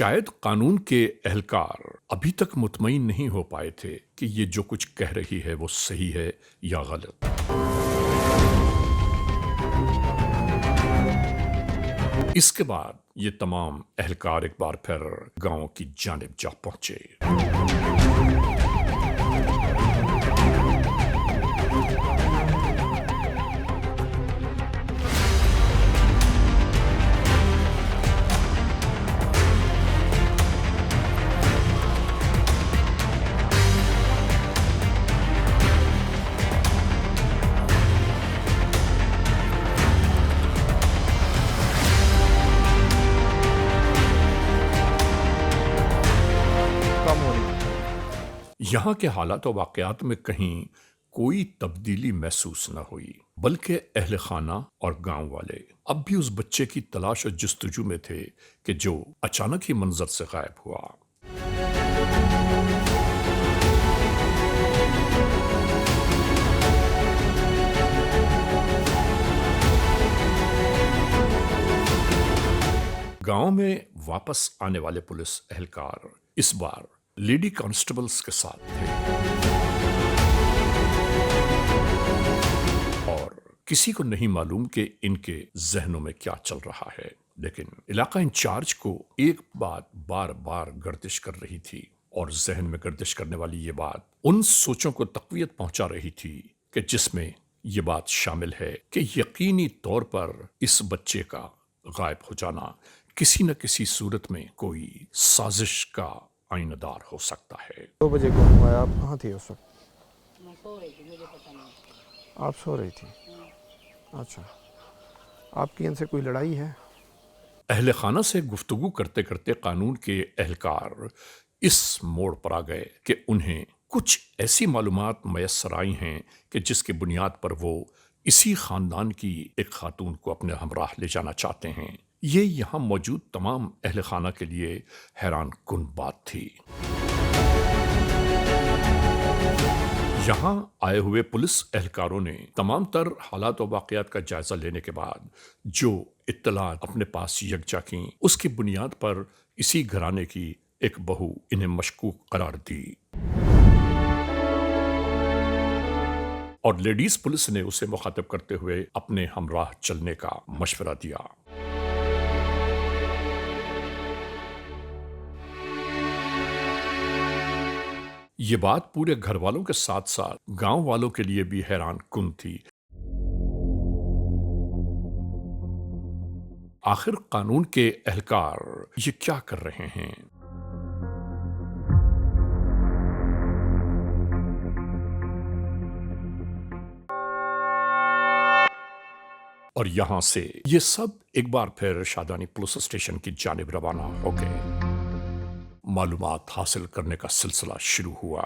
शायद कानून के एहलकार अभी तक मुतमईन नहीं हो पाए थे कि ये जो कुछ कह रही है वो सही है या गलत। इसके बाद ये तमाम एहलकार एक बार फिर गांव की जानिब जा पहुंचे। यहाँ के हालात और वाकयात में कहीं कोई तब्दीली महसूस न हुई, बल्कि अहले खाना और गांव वाले अब भी उस बच्चे की तलाश और जस्तजू में थे कि जो अचानक ही मंजर से गायब हुआ। गांव में वापस आने वाले पुलिस एहलकार इस बार लेडी कांस्टेबल्स के साथ थे और किसी को नहीं मालूम कि इनके जहनों में क्या चल रहा है, लेकिन इलाका इंचार्ज को एक बात बार बार गर्दिश कर रही थी और जहन में गर्दिश करने वाली ये बात उन सोचों को तक़वियत पहुंचा रही थी कि जिसमें ये बात शामिल है कि यकीनी तौर पर इस बच्चे का गायब हो जाना किसी न किसी सूरत में कोई साजिश का आइनदार हो सकता है। 2 बजे को हुआ है, आप कहाँ थी उस वक्त? मैं सो रही थी, मुझे पता नहीं। आप सो रही थी? अच्छा, आपकी इनसे कोई लड़ाई है? अहले खाना से गुफ्तगू करते करते कानून के एहलकार इस मोड़ पर आ गए कि उन्हें कुछ ऐसी मालूमात मैसर आई हैं कि जिसकी बुनियाद पर वो इसी खानदान की एक खातून को अपने हमराह ले जाना चाहते हैं। ये यहाँ मौजूद तमाम अहले खाना के लिए हैरान कुन बात थी। यहाँ आए हुए पुलिस एहलकारों ने तमाम तर हालात और वाक़यात का जायजा लेने के बाद जो इत्तलात अपने पास यकजा की, उसकी बुनियाद पर इसी घराने की एक बहू इन्हें मशकूक करार दी और लेडीज पुलिस ने उसे मुखातिब करते हुए अपने हमराह चलने का मशवरा दिया। ये बात पूरे घर वालों के साथ साथ गांव वालों के लिए भी हैरान कुन थी। आखिर कानून के एहलकार ये क्या कर रहे हैं? और यहां से ये सब एक बार फिर शादानी पुलिस स्टेशन की जानिब रवाना हो गए। मालूमात हासिल करने का सिलसिला शुरू हुआ,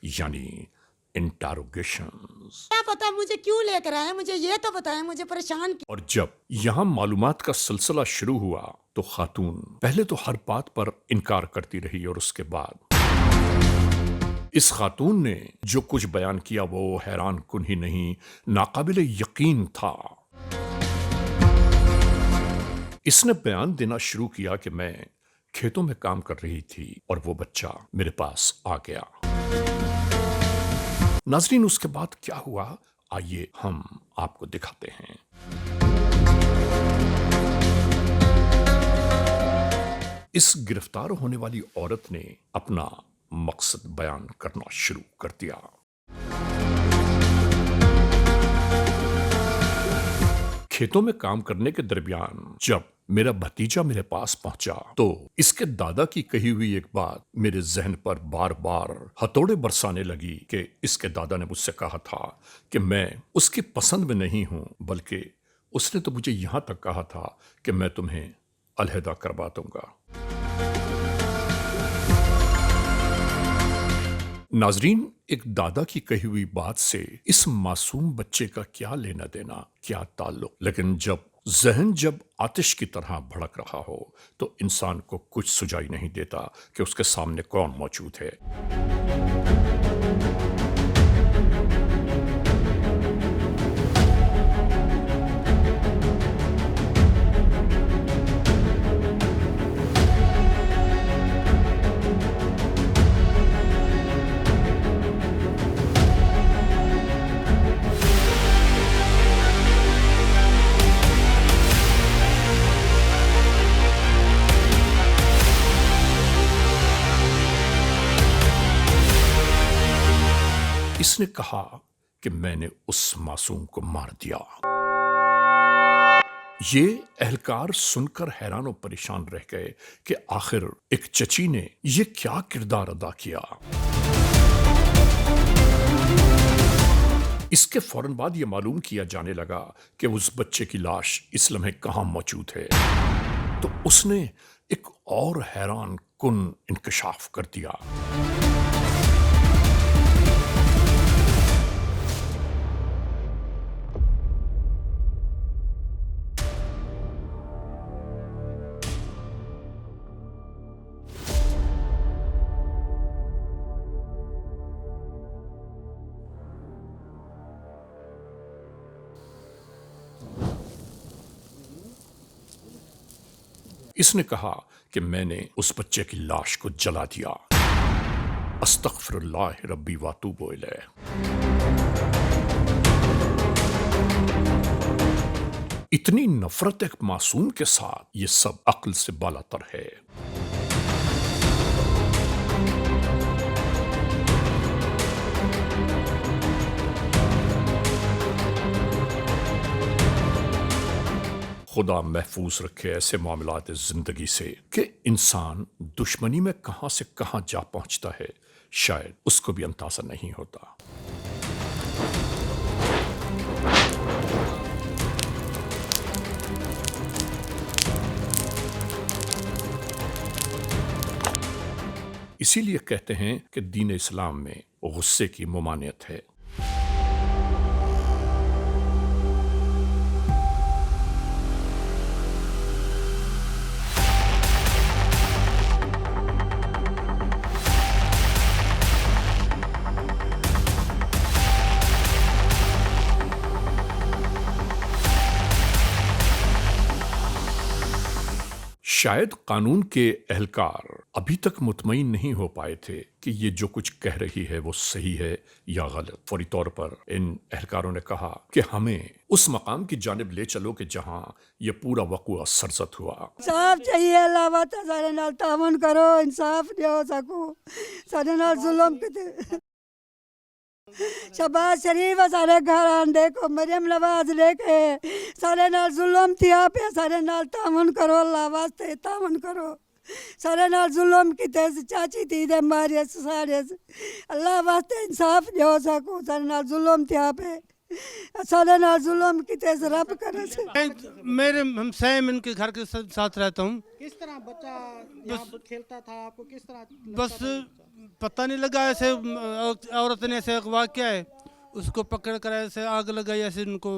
यानी इंटरोगेशंस। क्या पता मुझे क्यों लेकर आए, मुझे ये तो बताएं, मुझे परेशान क्यों। और जब यहां मालूमात का सिलसिला शुरू हुआ तो खातून पहले तो हर बात पर इनकार करती रही और उसके बाद इस खातून ने जो कुछ बयान किया वो हैरान कुन ही नहीं, नाकाबिले यकीन था। इसने बयान देना शुरू किया कि मैं खेतों में काम कर रही थी और वो बच्चा मेरे पास आ गया। नाज़रीन, उसके बाद क्या हुआ, आइए हम आपको दिखाते हैं। इस गिरफ्तार होने वाली औरत ने अपना मकसद बयान करना शुरू कर दिया। खेतों में काम करने के दरमियान जब मेरा भतीजा मेरे पास पहुंचा तो इसके दादा की कही हुई एक बात मेरे जहन पर बार बार हथौड़े बरसाने लगी कि इसके दादा ने मुझसे कहा था कि मैं उसकी पसंद में नहीं हूं, बल्कि उसने तो मुझे यहां तक कहा था कि मैं तुम्हें अलहदा करवा दूंगा। नाजरीन, एक दादा की कही हुई बात से इस मासूम बच्चे का क्या लेना देना, क्या ताल्लुक, लेकिन जब जहन आतिश की तरह भड़क रहा हो तो इंसान को कुछ सुझाई नहीं देता कि उसके सामने कौन मौजूद है। इसने कहा कि मैंने उस मासूम को मार दिया। ये एहलकार सुनकर हैरान और परेशान रह गए कि आखिर एक चची ने ये क्या किरदार अदा किया। इसके फौरन बाद यह मालूम किया जाने लगा कि उस बच्चे की लाश इस लम्हे कहां मौजूद है। तो उसने एक और हैरान कुन इंकशाफ कर दिया। इसने कहा कि मैंने उस बच्चे की लाश को जला दिया। अस्तगफिरुल्लाह रब्बी वातूबु इलैह। इतनी नफरत एक मासूम के साथ, ये सब अक्ल से बालातर है। खुदा महफूज रखे ऐसे मामलात जिंदगी से कि इंसान दुश्मनी में कहां से कहां जा पहुंचता है, शायद उसको भी अंदाजा नहीं होता। इसीलिए कहते हैं कि दीन इस्लाम में गुस्से की ममानियत है। शायद कानून के एहलकार अभी तक मुतमईन नहीं हो पाए थे कि ये जो कुछ कह रही है वो सही है या गलत। फौरी तौर पर इन एहलकारों ने कहा कि हमें उस मकाम की जानिब ले चलो कि जहां ये पूरा वक़ुआ सरजद हुआ। इंसाफ चाहिए, अल्लाह वास्ते सारे नाल तावन करो, इंसाफ दियो सको, सारे नाल जुल्म किते। शहबाज शरीफ सारे घर आन देखो, मरियम नवाज लेके सारे नाल जुल्म थिया पे, सारे नाल तावन करो, अल्लाह वास्ते तावन करो। सारे नाल जुल्म किते, चाची थी दे मारे सारे, अल्लाह वास्ते इंसाफ दियो सको, सारे नाल जुल्म थिया पे, सारे नाल जुल्म किते से रब करे से। मेरे हम सैम इनके घर के साथ रहता हूँ। किस तरह बच्चा यहाँ पर खेलता था, आपको किस तरह बस पता नहीं लगा, ऐसे औरत ने ऐसे अगवा किया है, उसको पकड़ कर ऐसे आग लगाई, ऐसे उनको।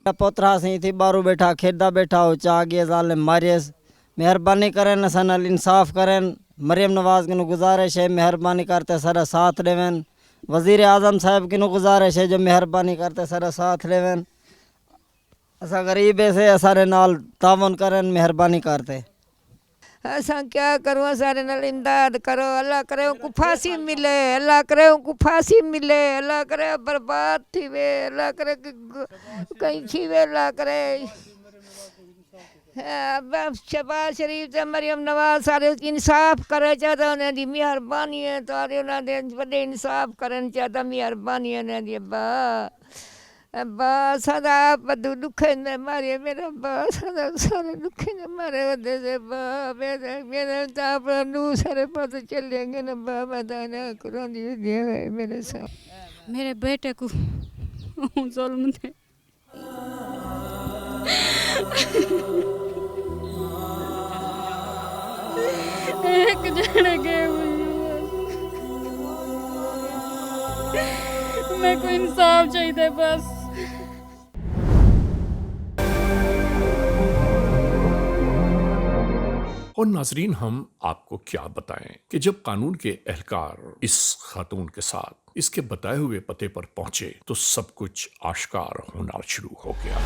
पोतरा सही थी बारू बैठा खेदा बैठा हो चा गए जाले मारियस, मेहरबानी करें सन इंसाफ करें। मरियम नवाज के गुजारिश है मेहरबानी करते सारा साथ लेवन। वज़ीर आज़म साहब की गुजारिश है जो मेहरबानी करते सारा साथ लेवन। असा गरीब से सारे नाल तावन करें, मेहरबानी करते। असा क्या करूँ, सारे नाल इमदाद करो, अल्लाह करे उनको फांसी मिले, अल्लाह करे उनको फांसी मिले, अल्लाह करे बर्बाद थी वे, अल्लाह करे कहीं थी वे, अल्लाह करे शहबाज शरीफ ते मरियम नवाज सारे इंसाफ करे चाहता, उन्हें दी मेहरबानी है, तारे उन्हें बड़े इंसाफ करन चाहता, मेहरबानी है उन्हें दी। अब्बा सदा बदू दुखे ने मारे मेरा अब्बा, सदा सारे दुखे ने मारे वदे से अब्बा, मेरे ताप नू सारे पता चलेंगे ना अब्बा, बताना करो दिए मेरे साथ। मेरे बेटे को जुल्म थे, एक जने गए मेरे को इंसाफ चाहिए बस। और नाजरीन, हम आपको क्या बताएं कि जब कानून के एहलकार इस खातून के साथ इसके बताए हुए पते पर पहुंचे तो सब कुछ आश्कार होना शुरू हो गया।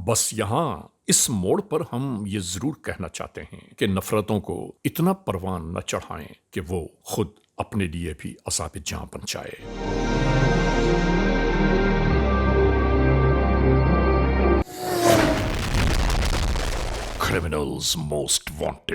बस यहाँ इस मोड़ पर हम ये जरूर कहना चाहते हैं कि नफरतों को इतना परवान न चढ़ाएं कि वो खुद अपने लिए भी अज़ाब जां बन जाए। Criminals Most Wanted।